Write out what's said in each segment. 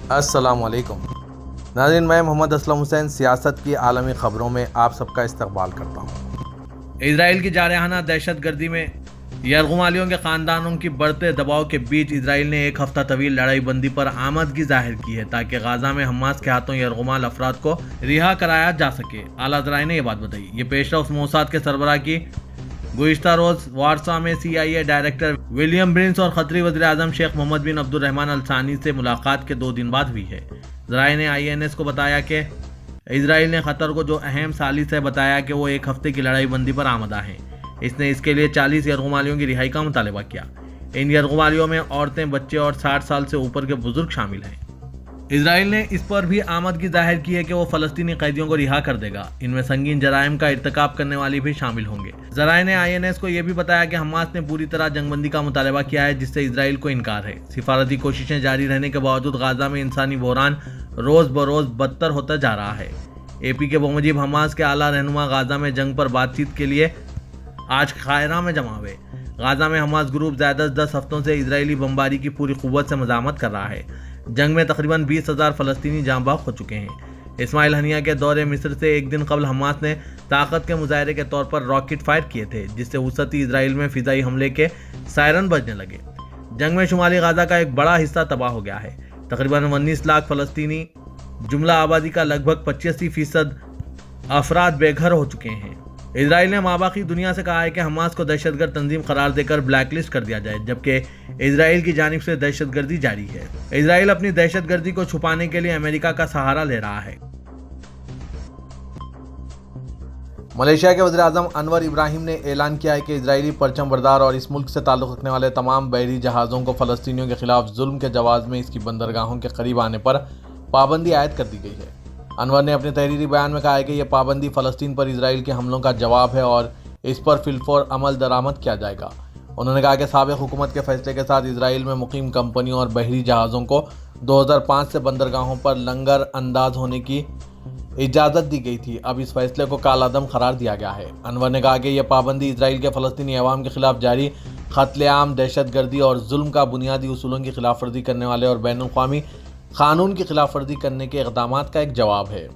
السلام علیکم ناظرین، میں محمد اسلم حسین سیاست کی عالمی خبروں میں آپ سب کا استقبال کرتا ہوں۔ اسرائیل کی جارحانہ دہشت گردی میں یرغمالیوں کے خاندانوں کی بڑھتے دباؤ کے بیچ اسرائیل نے ایک ہفتہ طویل لڑائی بندی پر آمادگی ظاہر کی ہے تاکہ غزہ میں حماس کے ہاتھوں یرغمال افراد کو رہا کرایا جا سکے۔ اعلیٰ ذرائع نے یہ بات بتائی۔ یہ پیشرفت موساد کے سربراہ کی گزشتہ روز وارسا میں CIA ڈائریکٹر ولیم برنس اور قطری وزیر اعظم شیخ محمد بن عبد الرحمن ال ثانی سے ملاقات کے 2 دن بعد ہوئی ہے۔ ذرائع نے INS کو بتایا کہ اسرائیل نے قطر کو جو اہم ثالث ہے بتایا کہ وہ ایک ہفتے کی لڑائی بندی پر آمادہ ہیں۔ اس نے اس کے لیے 40 یرغمالیوں کی رہائی کا مطالبہ کیا۔ ان یرغمالیوں میں عورتیں، بچے اور 60 سال سے اوپر کے بزرگ شامل ہیں۔ اسرائیل نے اس پر بھی آمادگی ظاہر کی ہے کہ وہ فلسطینی قیدیوں کو رہا کر دے گا۔ ان میں سنگین جرائم کا ارتکاب کرنے والی بھی شامل ہوں گے۔ ذرائع نے INS کو یہ بھی بتایا کہ حماس نے پوری طرح جنگ بندی کا مطالبہ کیا ہے، جس سے اسرائیل کو انکار ہے۔ سفارتی کوششیں جاری رہنے کے باوجود غزہ میں انسانی بحران روز بروز بدتر ہوتا جا رہا ہے۔ AP کے بموجب حماس کے اعلیٰ رہنما غزہ میں جنگ پر بات چیت کے لیے آج قاہرہ میں جمع ہوئے۔ غزہ میں حماس گروپ زائدہ 10 ہفتوں سے اسرائیلی بمباری کی پوری قوت سے مزاحمت کر رہا ہے۔ جنگ میں تقریباً 20,000 فلسطینی جاں بحق ہو چکے ہیں۔ اسماعیل ہنیہ کے دورے مصر سے ایک دن قبل حماس نے طاقت کے مظاہرے کے طور پر راکٹ فائر کیے تھے، جس سے وسطی اسرائیل میں فضائی حملے کے سائرن بجنے لگے۔ جنگ میں شمالی غزہ کا ایک بڑا حصہ تباہ ہو گیا ہے۔ تقریباً 19 لاکھ فلسطینی جملہ آبادی کا لگ بھگ 85% افراد بے گھر ہو چکے ہیں۔ اسرائیل نے ماباقی دنیا سے کہا ہے کہ حماس کو دہشت گرد تنظیم قرار دے کر بلیک لسٹ کر دیا جائے، جبکہ اسرائیل کی جانب سے دہشت گردی جاری ہے۔ اسرائیل اپنی دہشت گردی کو چھپانے کے لیے امریکہ کا سہارا لے رہا ہے۔ ملیشیا کے وزیر اعظم انور ابراہیم نے اعلان کیا ہے کہ اسرائیلی پرچم بردار اور اس ملک سے تعلق رکھنے والے تمام بحری جہازوں کو فلسطینیوں کے خلاف ظلم کے جواز میں اس کی بندرگاہوں کے قریب آنے پر پابندی عائد کر دی گئی ہے۔ انور نے اپنے تحریری بیان میں کہا ہے کہ یہ پابندی فلسطین پر اسرائیل کے حملوں کا جواب ہے اور اس پر فی الفور عمل درآمد کیا جائے گا۔ انہوں نے کہا کہ سابق حکومت کے فیصلے کے ساتھ اسرائیل میں مقیم کمپنیوں اور بحری جہازوں کو 2005 سے بندرگاہوں پر لنگر انداز ہونے کی اجازت دی گئی تھی۔ اب اس فیصلے کو کالعدم قرار دیا گیا ہے۔ انور نے کہا کہ یہ پابندی اسرائیل کے فلسطینی عوام کے خلاف جاری قتل عام، دہشت گردی اور ظلم کا بنیادی اصولوں کی خلاف ورزی کرنے والے اور بین الاقوامی قانون کی خلاف ورزی کرنے کے اقدامات کا ایک جواب ہے۔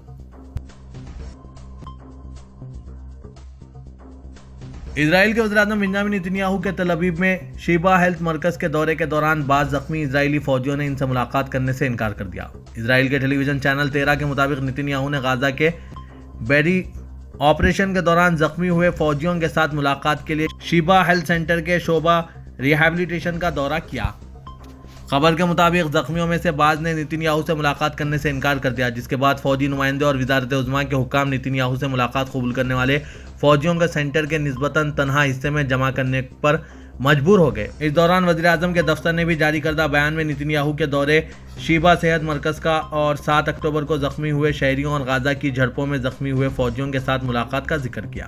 اسرائیل کے وزیر اعظم بنیامین نتنیاہو کے تل ابیب میں شیبہ ہیلتھ مرکز کے دورے کے دوران بعض زخمی اسرائیلی فوجیوں نے ان سے ملاقات کرنے سے انکار کر دیا۔ اسرائیل کے ٹیلی ویژن چینل 13 کے مطابق نتنیاہو نے غزہ کے بیری آپریشن کے دوران زخمی ہوئے فوجیوں کے ساتھ ملاقات کے لیے شیبہ ہیلتھ سینٹر کے شعبہ ریہیبلیٹیشن کا دورہ کیا۔ خبر کے مطابق زخمیوں میں سے بعض نے نتنیاہو سے ملاقات کرنے سے انکار کر دیا، جس کے بعد فوجی نمائندے اور وزارت عظمیٰ کے حکام نتنیاہو سے ملاقات قبول کرنے والے فوجیوں کے سینٹر کے نسبتاً تنہا حصے میں جمع کرنے پر مجبور ہو گئے۔ اس دوران وزیر اعظم کے دفتر نے بھی جاری کردہ بیان میں نتنیاہو کے دورے شیبہ صحت مرکز کا اور 7 اکتوبر کو زخمی ہوئے شہریوں اور غزہ کی جھڑپوں میں زخمی ہوئے فوجیوں کے ساتھ ملاقات کا ذکر کیا۔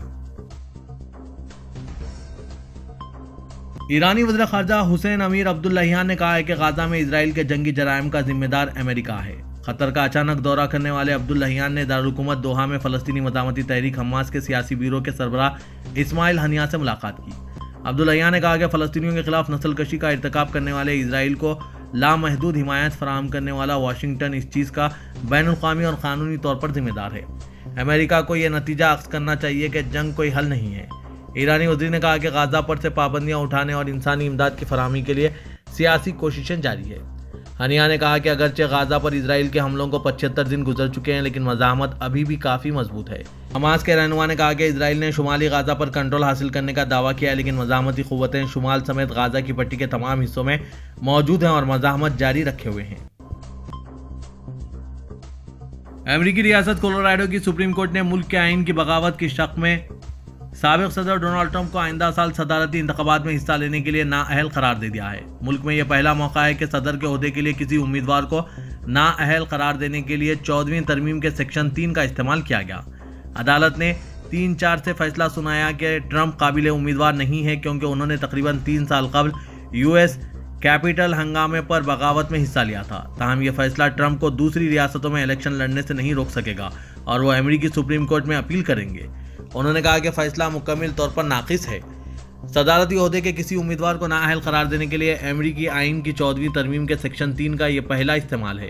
ایرانی وزیر خارجہ حسین امیر عبداللہیان نے کہا ہے کہ غزہ میں اسرائیل کے جنگی جرائم کا ذمہ دار امریکہ ہے۔ قطر کا اچانک دورہ کرنے والے عبداللہیان نے دارالحکومت دوحہ میں فلسطینی مزاحمتی تحریک حماس کے سیاسی بیورو کے سربراہ اسماعیل ہنیہ سے ملاقات کی۔ عبداللہیان نے کہا کہ فلسطینیوں کے خلاف نسل کشی کا ارتکاب کرنے والے اسرائیل کو لامحدود حمایت فراہم کرنے والا واشنگٹن اس چیز کا بین الاقوامی اور قانونی طور پر ذمہ دار ہے۔ امریکہ کو یہ نتیجہ اخذ کرنا چاہیے کہ جنگ کوئی حل نہیں ہے۔ ایرانی وزیر نے کہا کہ غزہ پر سے پابندیاں اٹھانے اور انسانی امداد کی فراہمی کے لیے سیاسی کوششیں جاری ہے۔ ہنیہ نے کہا کہ اگرچہ غزہ پر اسرائیل کے حملوں کو 75 دن گزر چکے ہیں، لیکن مزاحمت ابھی بھی کافی مضبوط ہے۔ حماس کے رہنما نے کہا کہ اسرائیل نے شمالی غزہ پر کنٹرول حاصل کرنے کا دعویٰ کیا ہے، لیکن مزاحمتی قوتیں شمال سمیت غزہ کی پٹی کے تمام حصوں میں موجود ہیں اور مزاحمت جاری رکھے ہوئے ہیں۔ امریکی ریاست کولوراڈو کی سپریم کورٹ نے ملک کے آئین کی بغاوت کی شق میں سابق صدر ڈونلڈ ٹرمپ کو آئندہ سال صدارتی انتخابات میں حصہ لینے کے لیے نااہل قرار دے دیا ہے۔ ملک میں یہ پہلا موقع ہے کہ صدر کے عہدے کے لیے کسی امیدوار کو نااہل قرار دینے کے لیے 14ویں ترمیم کے سیکشن 3 کا استعمال کیا گیا۔ عدالت نے 3-4 سے فیصلہ سنایا کہ ٹرمپ قابل امیدوار نہیں ہے کیونکہ انہوں نے تقریباً 3 سال قبل US کیپٹل ہنگامے پر بغاوت میں حصہ لیا تھا۔ تاہم یہ فیصلہ ٹرمپ کو دوسری ریاستوں میں الیکشن لڑنے سے نہیں روک سکے گا اور وہ امریکی سپریم کورٹ میں اپیل کریں گے۔ انہوں نے کہا کہ فیصلہ مکمل طور پر ناقص ہے۔ صدارتی عہدے کے کسی امیدوار کو نااہل قرار دینے کے لیے امریکی آئین کی 14ویں ترمیم کے سیکشن 3 کا یہ پہلا استعمال ہے۔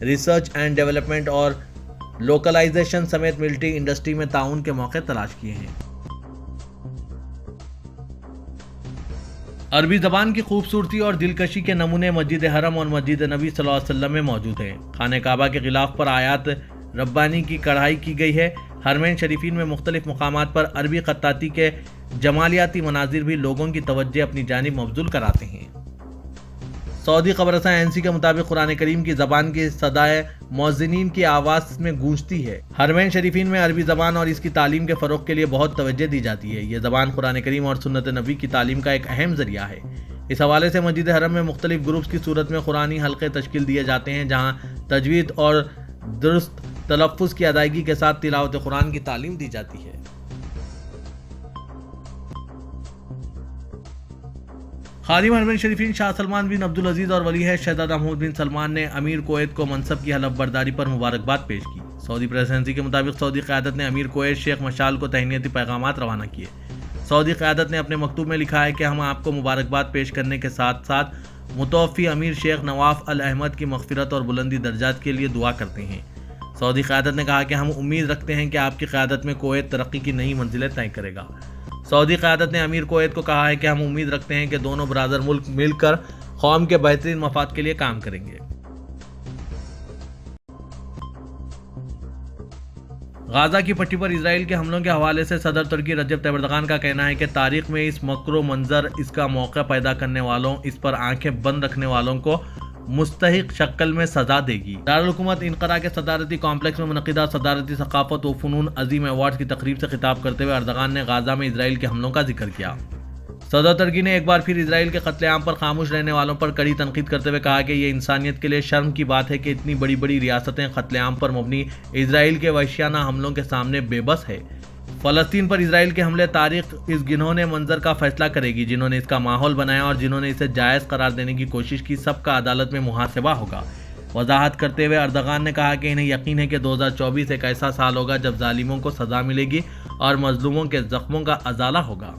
ریسرچ اینڈ ڈیولپمنٹ اور لوکلائزیشن سمیت ملٹری انڈسٹری میں تعاون کے موقع تلاش کیے ہیں۔ عربی زبان کی خوبصورتی اور دلکشی کے نمونے مسجد حرم اور مسجد نبی صلی اللہ علیہ وسلم میں موجود ہیں۔ خانہ کعبہ کے غلاف پر آیات ربانی کی کڑھائی کی گئی ہے۔ حرمین شریفین میں مختلف مقامات پر عربی خطاطی کے جمالیاتی مناظر بھی لوگوں کی توجہ اپنی جانب مبذول کراتے ہیں۔ سعودی خبررساں ANC کے مطابق قرآن کریم کی زبان کی صدائے مؤذنین کی آواز میں گونجتی ہے۔ حرمین شریفین میں عربی زبان اور اس کی تعلیم کے فروغ کے لیے بہت توجہ دی جاتی ہے۔ یہ زبان قرآن کریم اور سنت نبی کی تعلیم کا ایک اہم ذریعہ ہے۔ اس حوالے سے مسجد حرم میں مختلف گروپس کی صورت میں قرآنی حلقے تشکیل دیے جاتے ہیں، جہاں تجوید اور درست تلفظ کی ادائیگی کے ساتھ تلاوت قرآن کی تعلیم دی جاتی ہے۔ خادم حرمین شریفین شاہ سلمان بن عبدالعزیز اور ولی عہد شہزادہ محمود بن سلمان نے امیر کویت کو منصب کی حلف برداری پر مبارکباد پیش کی۔ سعودی پریس ایجنسی کے مطابق سعودی قیادت نے امیر کویت شیخ مشال کو تہنیتی پیغامات روانہ کیے۔ سعودی قیادت نے اپنے مکتوب میں لکھا ہے کہ ہم آپ کو مبارکباد پیش کرنے کے ساتھ ساتھ متوفی امیر شیخ نواف الاحمد کی مغفرت اور بلندی درجات کے لیے دعا کرتے ہیں۔ سعودی قیادت نے کہا کہ ہم امید رکھتے ہیں کہ آپ کی قیادت میں کویت ترقی کی نئی منزلیں طے کرے گا۔ سعودی قیادت نے امیر کویت کو کہا ہے کہ ہم امید رکھتے ہیں کہ دونوں برادر ملک مل کر قوم کے بہترین مفاد کے لیے کام کریں گے۔ غزہ کی پٹی پر اسرائیل کے حملوں کے حوالے سے صدر ترکی رجب طیب اردوغان کا کہنا ہے کہ تاریخ میں اس مکر و منظر اس کا موقع پیدا کرنے والوں، اس پر آنکھیں بند رکھنے والوں کو مستحق شکل میں سزا دے گی۔ دارالحکومت انقرہ کے صدارتی کمپلیکس میں منعقدہ صدارتی ثقافت و فنون عظیم ایوارڈز کی تقریب سے خطاب کرتے ہوئے اردوغان نے غزہ میں اسرائیل کے حملوں کا ذکر کیا۔ صدر ترکی نے ایک بار پھر اسرائیل کے قتل عام پر خاموش رہنے والوں پر کڑی تنقید کرتے ہوئے کہا کہ یہ انسانیت کے لیے شرم کی بات ہے کہ اتنی بڑی بڑی ریاستیں قتل عام پر مبنی اسرائیل کے وحشیانہ حملوں کے سامنے بے بس ہے۔ فلسطین پر اسرائیل کے حملے تاریخ اس گنہونے منظر کا فیصلہ کرے گی۔ جنہوں نے اس کا ماحول بنایا اور جنہوں نے اسے جائز قرار دینے کی کوشش کی، سب کا عدالت میں محاسبہ ہوگا۔ وضاحت کرتے ہوئے اردوغان نے کہا کہ انہیں یقین ہے کہ 2024 ایک ایسا سال ہوگا جب ظالموں کو سزا ملے گی اور مظلوموں کے زخموں کا ازالہ ہوگا۔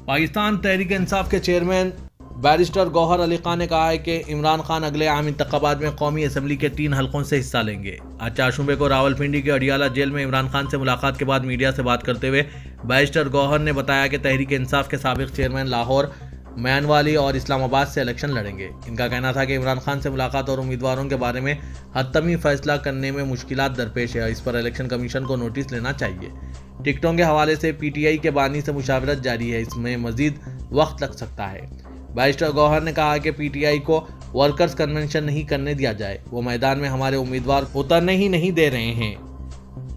پاکستان تحریک انصاف کے چیئرمین بیرسٹر گوہر علی خان نے کہا ہے کہ عمران خان اگلے عام انتخابات میں قومی اسمبلی کے 3 حلقوں سے حصہ لیں گے۔ آج 4 شنبے کو راولپنڈی کے اڈیالہ جیل میں عمران خان سے ملاقات کے بعد میڈیا سے بات کرتے ہوئے بیرسٹر گوہر نے بتایا کہ تحریک انصاف کے سابق چیئرمین لاہور، میانوالی اور اسلام آباد سے الیکشن لڑیں گے۔ ان کا کہنا تھا کہ عمران خان سے ملاقات اور امیدواروں کے بارے میں حتمی فیصلہ کرنے میں مشکلات درپیش ہے۔ اس پر الیکشن کمیشن کو نوٹس لینا چاہیے۔ ٹکٹوں کے حوالے سے PTI کے بانی سے مشاورت جاری ہے، اس میں مزید وقت لگ سکتا ہے۔ بیرسٹر گوہر نے کہا کہ PTI کو ورکرز کنونشن نہیں کرنے دیا جائے، وہ میدان میں ہمارے امیدوار اترنے ہی نہیں دے رہے ہیں۔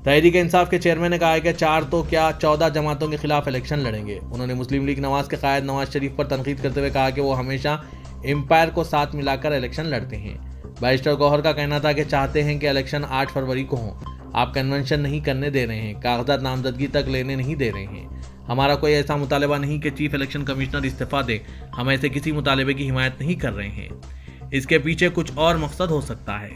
تحریک انصاف کے چیئرمین نے کہا ہے کہ 4 تو کیا 14 جماعتوں کے خلاف الیکشن لڑیں گے۔ انہوں نے مسلم لیگ نواز کے قائد نواز شریف پر تنقید کرتے ہوئے کہا کہ وہ ہمیشہ امپائر کو ساتھ ملا کر الیکشن لڑتے ہیں۔ بیرسٹر گوہر کا کہنا تھا کہ چاہتے ہیں کہ الیکشن 8 فروری کو ہوں، آپ کنونشن نہیں کرنے دے رہے ہیں، کاغذات نامزدگی تک لینے نہیں دے رہے ہیں۔ ہمارا کوئی ایسا مطالبہ نہیں کہ چیف الیکشن کمشنر استعفیٰ دے، ہم ایسے کسی مطالبے کی حمایت نہیں کر رہے ہیں۔ اس کے پیچھے کچھ اور مقصد ہو سکتا ہے۔